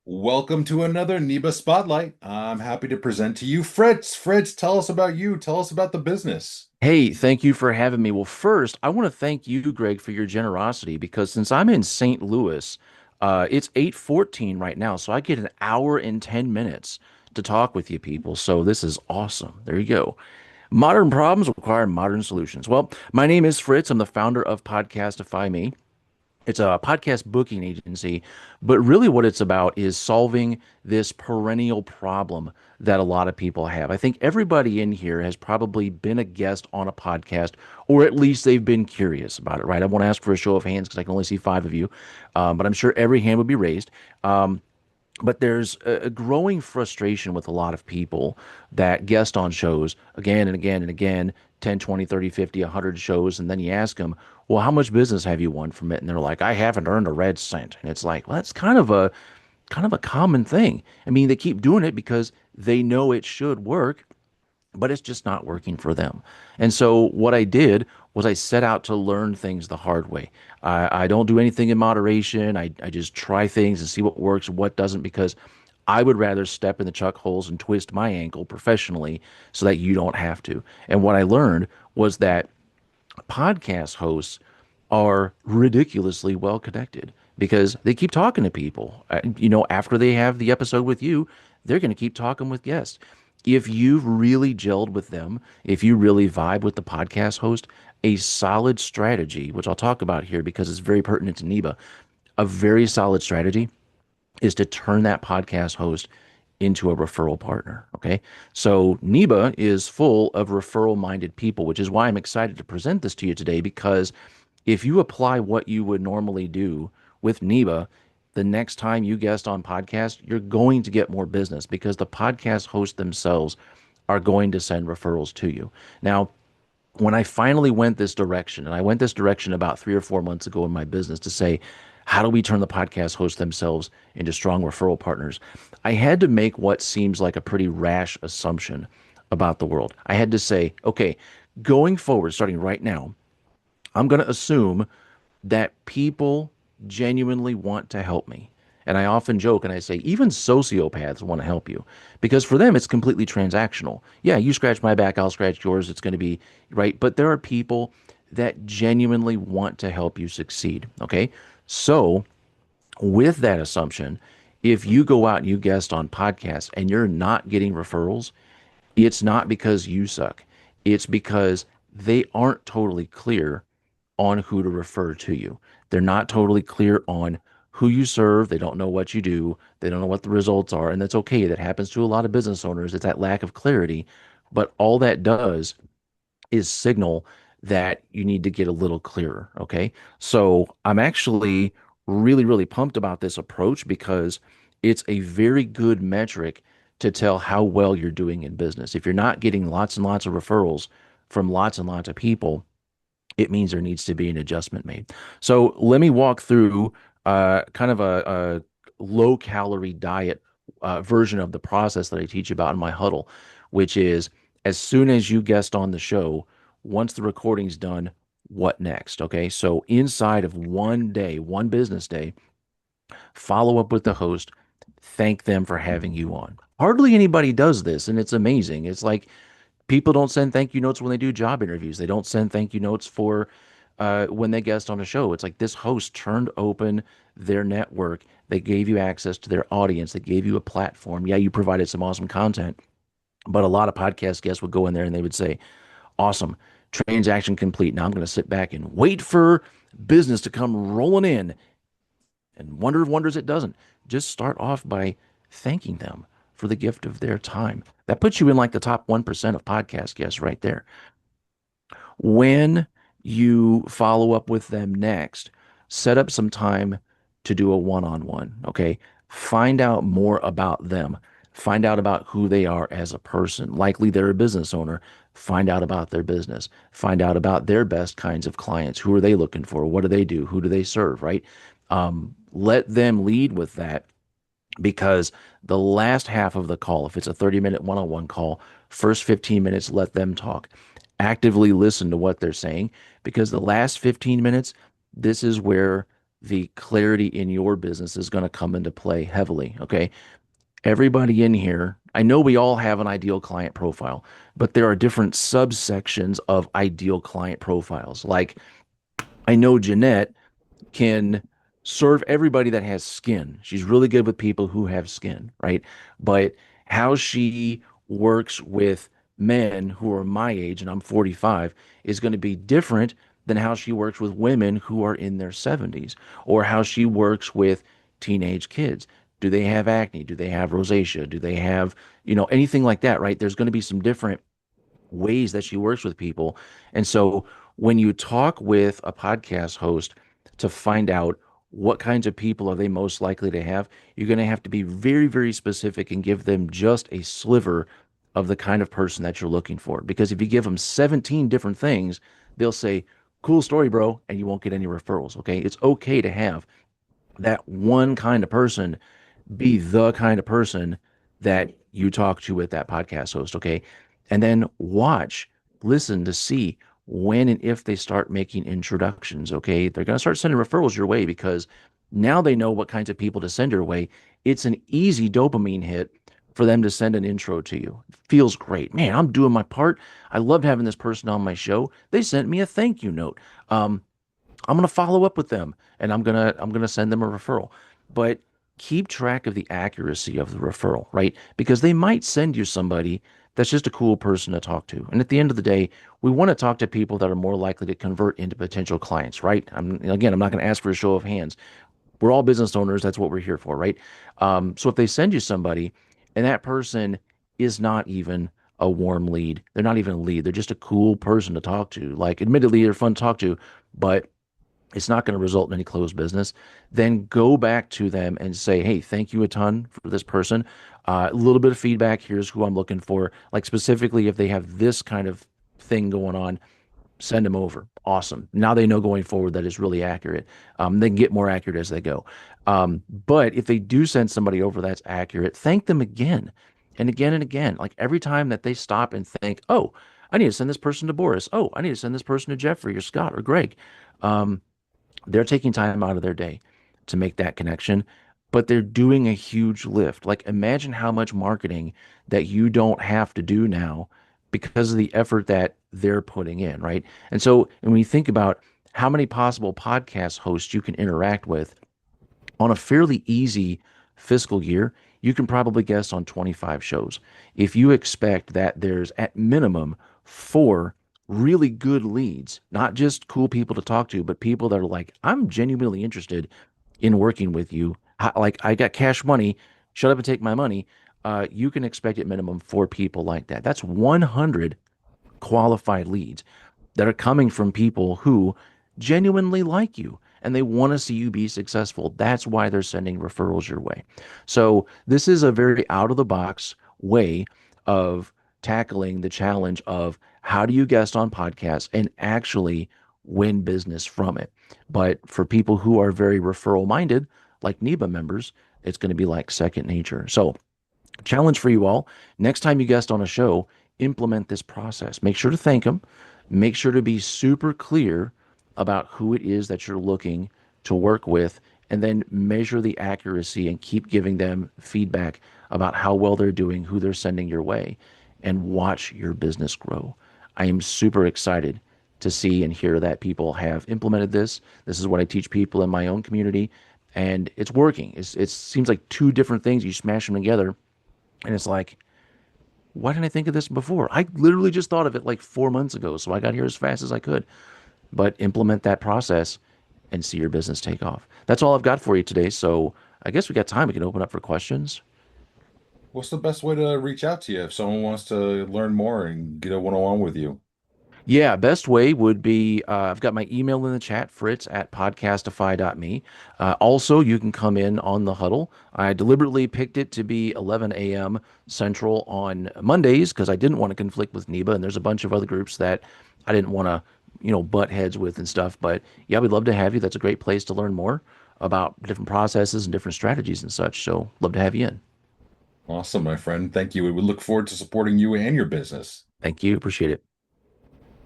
Welcome to another NEBA Spotlight. I'm happy to present to you Fritz. Fritz, tell us about you. Tell us about the business. Hey, thank you for having me. Well, first, I want to thank you, Greg, for your generosity because since I'm in St. Louis, it's 8:14 right now, so I get an hour and 10 minutes to talk with you people. So this is awesome. There you go. Modern problems require modern solutions. Well, my name is Fritz. I'm the founder of Podcastify Me. It's a podcast booking agency, but really what it's about is solving this perennial problem that a lot of people have. I think everybody in here has probably been a guest on a podcast, or at least they've been curious about it, right? I won't ask for a show of hands because I can only see five of you, but I'm sure every hand would be raised. But there's a growing frustration with a lot of people that guest on shows again and again and again, 10, 20, 30, 50, 100 shows. And then you ask them, well, how much business have you won from it? And they're like, I haven't earned a red cent. And it's like, well, that's kind of a common thing. I mean, they keep doing it because they know it should work, but it's just not working for them. And so what I did was I set out to learn things the hard way. I don't do anything in moderation. I just try things and see what works and what doesn't because I would rather step in the chuck holes and twist my ankle professionally so that you don't have to. And what I learned was that podcast hosts are ridiculously well connected because they keep talking to people. After they have the episode with you, they're going to keep talking with guests. If you've really gelled with them, if you really vibe with the podcast host, a solid strategy, which I'll talk about here because it's very pertinent to NEBA, a very solid strategy is to turn that podcast host into a referral partner. Okay. So NEBA is full of referral minded people, which is why I'm excited to present this to you today. Because if you apply what you would normally do with NEBA, the next time you guest on podcast, you're going to get more business because the podcast hosts themselves are going to send referrals to you. Now, when I finally went this direction, and I went this direction about 3 or 4 months ago in my business to say, how do we turn the podcast hosts themselves into strong referral partners? I had to make what seems like a pretty rash assumption about the world. I had to say, okay, going forward, starting right now, I'm going to assume that people genuinely want to help me. And I often joke and I say, even sociopaths want to help you because for them, it's completely transactional. Yeah, you scratch my back, I'll scratch yours. It's going to be right. But there are people that genuinely want to help you succeed. Okay. So, with that assumption, if you go out and you guest on podcasts and you're not getting referrals, it's not because you suck. It's because they aren't totally clear on who to refer to you. They're not totally clear on who you serve. They don't know what you do. They don't know what the results are. And that's okay. That happens to a lot of business owners. It's that lack of clarity. But all that does is signal that you need to get a little clearer. Okay. So I'm actually really, really pumped about this approach because it's a very good metric to tell how well you're doing in business. If you're not getting lots and lots of referrals from lots and lots of people, it means there needs to be an adjustment made. So let me walk through kind of a low calorie diet version of the process that I teach about in my huddle, which is as soon as you guest on the show, once the recording's done, what next? Okay. So inside of one day, one business day, follow up with the host, thank them for having you on. Hardly anybody does this, and it's amazing. It's like people don't send thank you notes when they do job interviews. They don't send thank you notes for when they guest on a show. It's like this host turned open their network. They gave you access to their audience. They gave you a platform. Yeah, you provided some awesome content, but a lot of podcast guests would go in there and they would say, awesome, transaction complete. Now I'm going to sit back and wait for business to come rolling in and wonder of wonders it doesn't. Just start off by thanking them for the gift of their time. That puts you in like the top 1% of podcast guests right there. When you follow up with them next, set up some time to do a one-on-one, okay? Find out more about them. Find out about who they are as a person. Likely they're a business owner. Find out about their business. Find out about their best kinds of clients. Who are they looking for? What do they do? Who do they serve, right? Let them lead with that because the last half of the call, if it's a 30-minute one-on-one call, first 15 minutes, let them talk. Actively listen to what they're saying because the last 15 minutes, this is where the clarity in your business is going to come into play heavily. Okay. Everybody in here, I know we all have an ideal client profile, but there are different subsections of ideal client profiles. Like I know Jeanette can serve everybody that has skin. She's really good with people who have skin, right? But how she works with men who are my age, and I'm 45, is going to be different than how she works with women who are in their 70s, or how she works with teenage kids. Do they have acne? Do they have rosacea? Do they have, anything like that, right? There's going to be some different ways that she works with people. And so when you talk with a podcast host to find out what kinds of people are they most likely to have, you're going to have to be very, very specific and give them just a sliver of the kind of person that you're looking for. Because if you give them 17 different things, they'll say, cool story, bro, and you won't get any referrals. Okay. It's okay to have that one kind of person be the kind of person that you talk to with that podcast host, okay? And then watch, listen to see when and if they start making introductions, okay? They're going to start sending referrals your way because now they know what kinds of people to send your way. It's an easy dopamine hit for them to send an intro to you. It feels great. Man, I'm doing my part. I loved having this person on my show. They sent me a thank you note. I'm going to follow up with them and I'm going to send them a referral. But keep track of the accuracy of the referral, right? Because they might send you somebody that's just a cool person to talk to. And at the end of the day, we want to talk to people that are more likely to convert into potential clients, right? I'm not going to ask for a show of hands. We're all business owners. That's what we're here for, right? So if they send you somebody and that person is not even a warm lead, they're not even a lead, they're just a cool person to talk to. Like, admittedly, they're fun to talk to, but it's not going to result in any closed business, then go back to them and say, hey, thank you a ton for this person. A little bit of feedback. Here's who I'm looking for. Like specifically, if they have this kind of thing going on, send them over. Awesome. Now they know going forward that it's really accurate. They can get more accurate as they go. But if they do send somebody over that's accurate, thank them again and again and again. Like every time that they stop and think, oh, I need to send this person to Boris. Oh, I need to send this person to Jeffrey or Scott or Greg. Um, they're taking time out of their day to make that connection, but they're doing a huge lift. Like imagine how much marketing that you don't have to do now because of the effort that they're putting in, right? And so when you think about how many possible podcast hosts you can interact with on a fairly easy fiscal year, you can probably guess on 25 shows. If you expect that there's at minimum four really good leads, not just cool people to talk to, but people that are like, I'm genuinely interested in working with you. Like, I got cash money, shut up and take my money. You can expect at minimum four people like that. That's 100 qualified leads that are coming from people who genuinely like you and they want to see you be successful. That's why they're sending referrals your way. So, this is a very out of the box way of tackling the challenge of how do you guest on podcasts and actually win business from it. But for people who are very referral minded, like NEBA members, it's going to be like second nature. So, challenge for you all. Next time you guest on a show, implement this process. Make sure to thank them. Make sure to be super clear about who it is that you're looking to work with, and then measure the accuracy and keep giving them feedback about how well they're doing, who they're sending your way, and watch your business grow. I am super excited to see and hear that people have implemented this. This is what I teach people in my own community, and it's working. It seems like two different things. You smash them together, and it's like, why didn't I think of this before? I literally just thought of it like 4 months ago. So I got here as fast as I could. But implement that process and see your business take off. That's all I've got for you today. So I guess we got time. We can open up for questions. What's the best way to reach out to you if someone wants to learn more and get a one-on-one with you? Yeah, best way would be I've got my email in the chat, Fritz at podcastify.me. Also, you can come in on the huddle. I deliberately picked it to be 11 a.m. Central on Mondays because I didn't want to conflict with NEBA, and there's a bunch of other groups that I didn't want to, butt heads with and stuff. But yeah, we'd love to have you. That's a great place to learn more about different processes and different strategies and such. So, love to have you in. Awesome, my friend. Thank you. We would look forward to supporting you and your business. Thank you. Appreciate it.